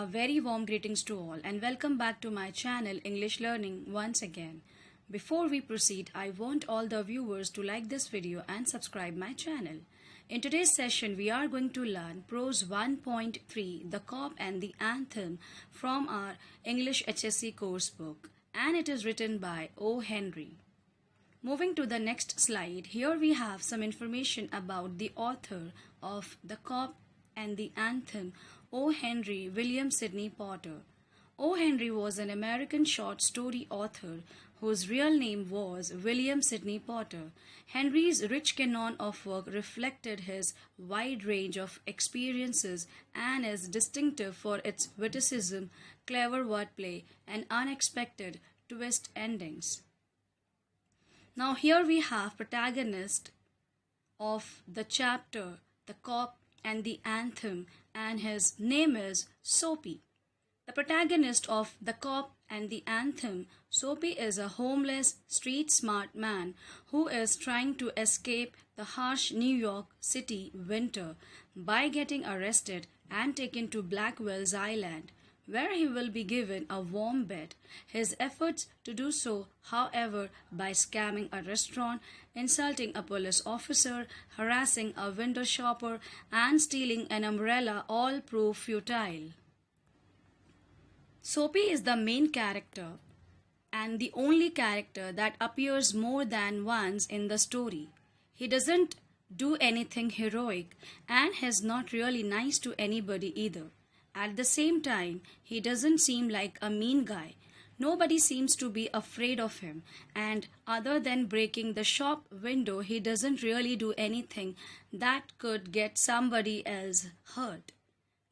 A very warm greetings to all and welcome back to my channel English Learning once again. Before we proceed, I want all the viewers to like this video and subscribe my channel. In today's session, we are going to learn Prose 1.3, The Cop and the Anthem from our English HSC course book, and it is written by O. Henry. Moving to the next slide, here we have some information about the author of The Cop and the Anthem, O. Henry William Sidney Potter. O. Henry was an American short story author whose real name was William Sidney Potter. Henry's rich canon of work reflected his wide range of experiences and is distinctive for its witticism, clever wordplay, and unexpected twist endings. Now here we have protagonist of the chapter, The Cop and the Anthem, and his name is Soapy. The protagonist of The Cop and the Anthem, Soapy, is a homeless, street-smart man who is trying to escape the harsh New York City winter by getting arrested and taken to Blackwell's Island, where he will be given a warm bed. His efforts to do so, however, by scamming a restaurant, insulting a police officer, harassing a window shopper, and stealing an umbrella all prove futile. Soapy is the main character and the only character that appears more than once in the story. He doesn't do anything heroic and is not really nice to anybody either. At the same time, he doesn't seem like a mean guy. Nobody seems to be afraid of him, and other than breaking the shop window, he doesn't really do anything that could get somebody else hurt.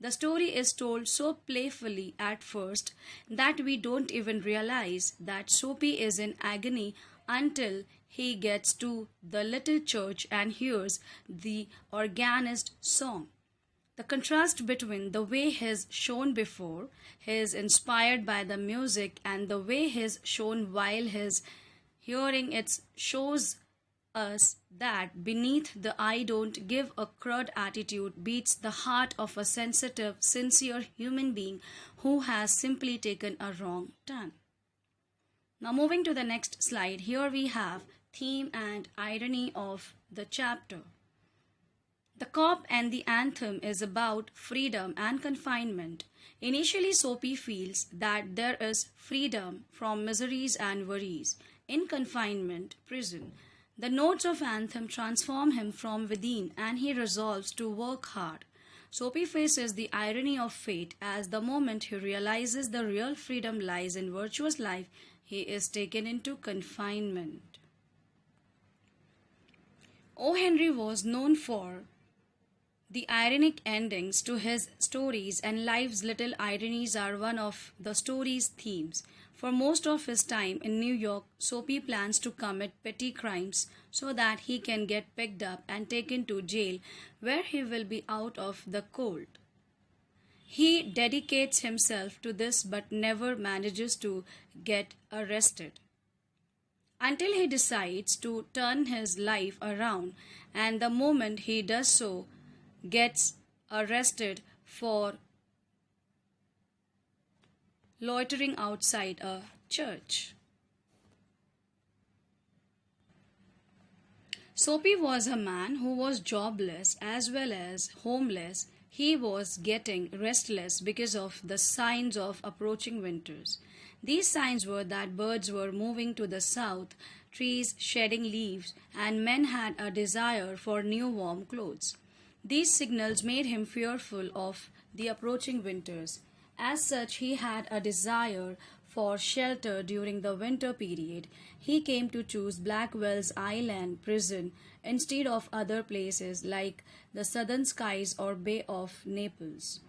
The story is told so playfully at first that we don't even realize that Soapy is in agony until he gets to the little church and hears the organist song. The contrast between the way he's shown before he's inspired by the music and the way he's shown while he's hearing it shows us that beneath the I don't give a crud attitude beats the heart of a sensitive, sincere human being who has simply taken a wrong turn. Now moving to the next slide, here we have theme and irony of the chapter. The Cop and the Anthem is about freedom and confinement. Initially, Soapy feels that there is freedom from miseries and worries. In confinement, prison, the notes of Anthem transform him from within and he resolves to work hard. Soapy faces the irony of fate as the moment he realizes the real freedom lies in virtuous life, he is taken into confinement. O. Henry was known for the ironic endings to his stories, and life's little ironies are one of the story's themes. For most of his time in New York, Soapy plans to commit petty crimes so that he can get picked up and taken to jail where he will be out of the cold. He dedicates himself to this but never manages to get arrested until he decides to turn his life around, and the moment he does so, gets arrested for loitering outside a church. Soapy was a man who was jobless as well as homeless. He was getting restless because of the signs of approaching winters. These signs were that birds were moving to the south, trees shedding leaves, and men had a desire for new warm clothes. These signals made him fearful of the approaching winters. As such, he had a desire for shelter during the winter period. He came to choose Blackwell's Island prison instead of other places like the Southern Skies or Bay of Naples.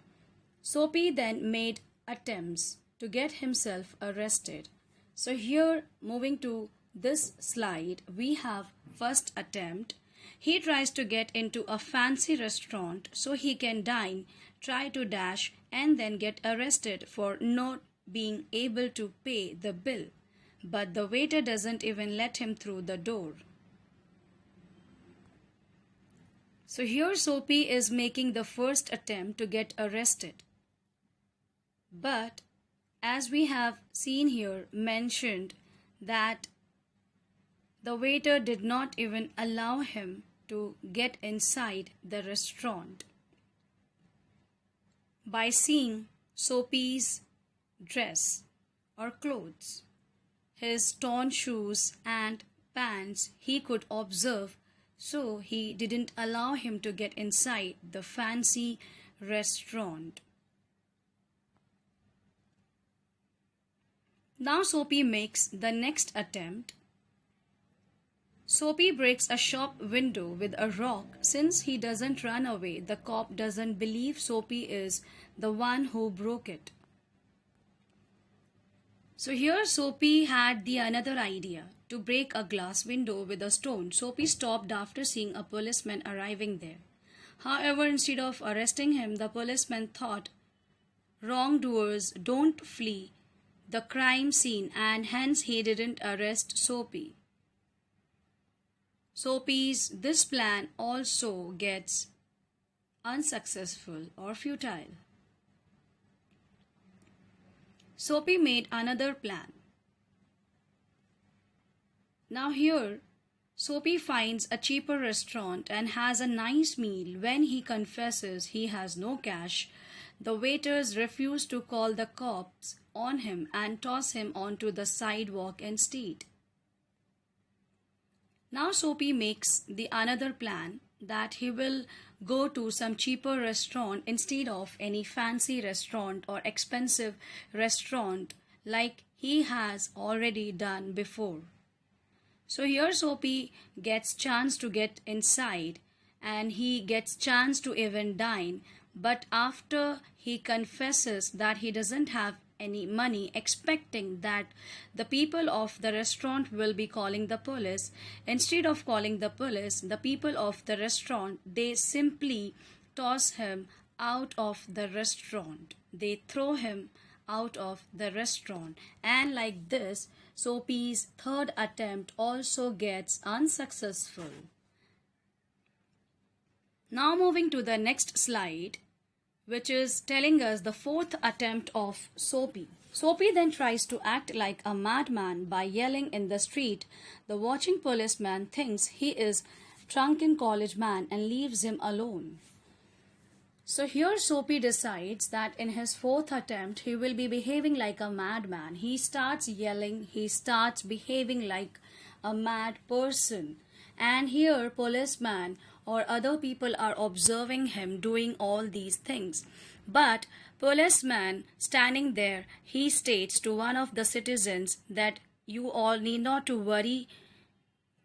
Soapy then made attempts to get himself arrested. So here, moving to this slide, we have first attempt. He tries to get into a fancy restaurant so he can dine, try to dash, and then get arrested for not being able to pay the bill. But the waiter doesn't even let him through the door. So here Soapy is making the first attempt to get arrested. But as we have seen here mentioned that the waiter did not even allow him to get inside the restaurant. By seeing Soapy's dress or clothes, his torn shoes and pants, he could observe, so he didn't allow him to get inside the fancy restaurant. Now Soapy makes the next attempt. Soapy breaks a shop window with a rock. Since he doesn't run away, the cop doesn't believe Soapy is the one who broke it. So here Soapy had the another idea to break a glass window with a stone. Soapy stopped after seeing a policeman arriving there. However, instead of arresting him, the policeman thought wrongdoers don't flee the crime scene, and hence he didn't arrest Soapy. Soapy's this plan also gets unsuccessful or futile. Soapy made another plan. Now here, Soapy finds a cheaper restaurant and has a nice meal. When he confesses he has no cash, the waiters refuse to call the cops on him and toss him onto the sidewalk instead. Now Soapy makes the another plan that he will go to some cheaper restaurant instead of any fancy restaurant or expensive restaurant like he has already done before. So here Soapy gets chance to get inside and he gets chance to even dine, but after he confesses that he doesn't have any money, expecting that the people of the restaurant will be calling the police. Instead of calling the police, the people of the restaurant, they simply toss him out of the restaurant. They throw him out of the restaurant. And like this, Soapy's third attempt also gets unsuccessful. Now moving to the next slide, which is telling us the fourth attempt of Soapy. Soapy then tries to act like a madman by yelling in the street. The watching policeman thinks he is drunken college man and leaves him alone. So here Soapy decides that in his fourth attempt he will be behaving like a madman. He starts yelling, he starts behaving like a mad person. And here policeman or other people are observing him doing all these things. But policeman standing there, he states to one of the citizens that you all need not to worry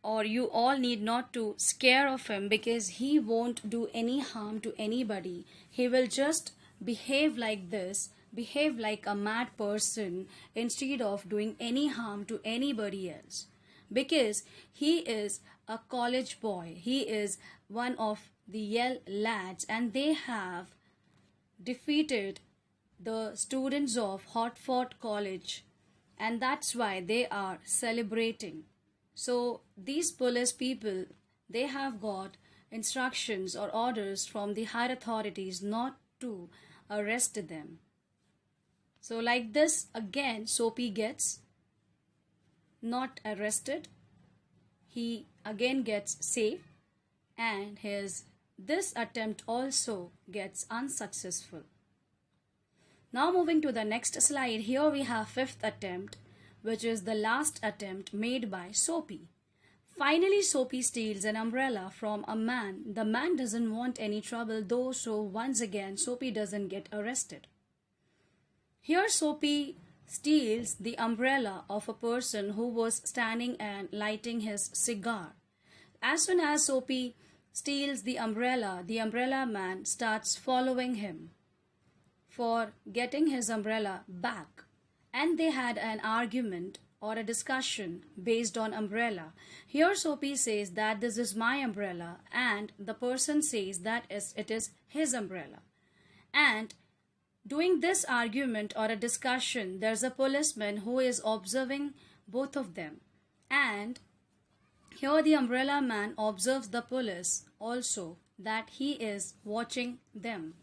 or you all need not to scare of him because he won't do any harm to anybody. He will just behave like this, behave like a mad person instead of doing any harm to anybody else. Because he is a college boy, he is one of the Yale lads, and they have defeated the students of Hartford College, and that's why they are celebrating. So these police people, they have got instructions or orders from the higher authorities not to arrest them. So like this, again Soapy gets not arrested. He again gets safe, and this attempt also gets unsuccessful. Now moving to the next slide, here we have fifth attempt, which is the last attempt made by Soapy. Finally, Soapy steals an umbrella from a man. The man doesn't want any trouble though, so once again Soapy doesn't get arrested. Here Soapy steals the umbrella of a person who was standing and lighting his cigar. As soon as Soapy steals the umbrella man starts following him for getting his umbrella back. And they had an argument or a discussion based on umbrella. Here Soapy says that this is my umbrella and the person says that it is his umbrella. And doing this argument or a discussion, there's a policeman who is observing both of them. And here the umbrella man observes the police also that he is watching them.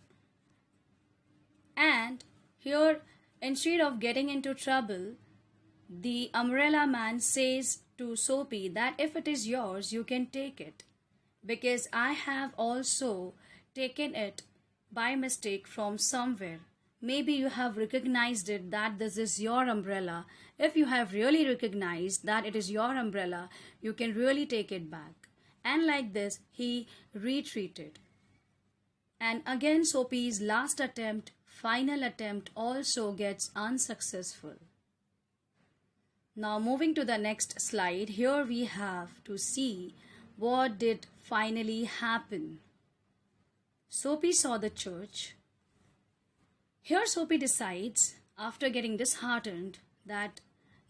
And Here, instead of getting into trouble, the umbrella man says to Soapy that if it is yours, you can take it. Because I have also taken it by mistake from somewhere. Maybe you have recognized it that this is your umbrella. If you have really recognized that it is your umbrella, you can really take it back. And like this, he retreated. And again, Soapy's last attempt, final attempt, also gets unsuccessful. Now, moving to the next slide, here we have to see what did finally happen. Soapy saw the church. Here Soapy decides, after getting disheartened, that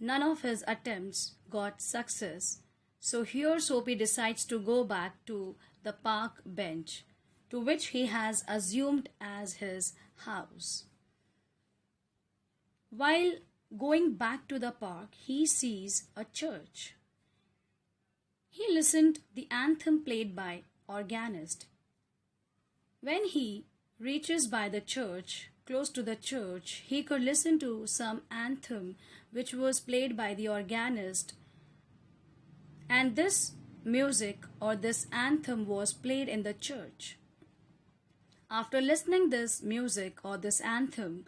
none of his attempts got success. So here Soapy decides to go back to the park bench, to which he has assumed as his house. While going back to the park, he sees a church. He listened the anthem played by organist. When he reaches by the church, close to the church, he could listen to some anthem which was played by the organist. And this music or this anthem was played in the church. After listening this music or this anthem,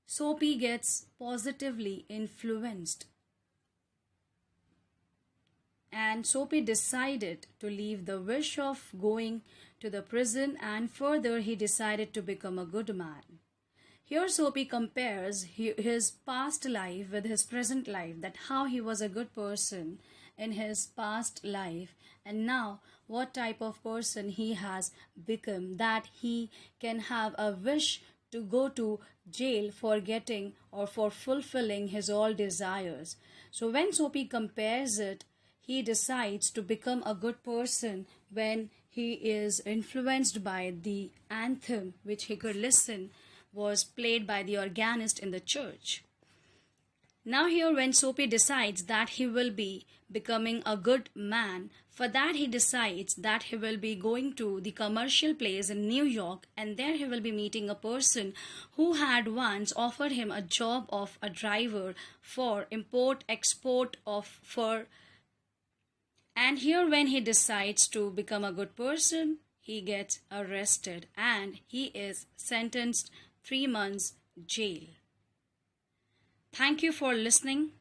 Soapy gets positively influenced. And Soapy decided to leave the wish of going to the prison, and further he decided to become a good man. Here Soapy compares his past life with his present life, that how he was a good person in his past life and now what type of person he has become, that he can have a wish to go to jail for getting or for fulfilling his all desires. So when Soapy compares it, he decides to become a good person when he is influenced by the anthem which he could listen was played by the organist in the church. Now here when Soapy decides that he will be becoming a good man, for that he decides that he will be going to the commercial place in New York, and there he will be meeting a person who had once offered him a job of a driver for import-export of fur. And here when he decides to become a good person, he gets arrested and he is sentenced 3 months jail. Thank you for listening.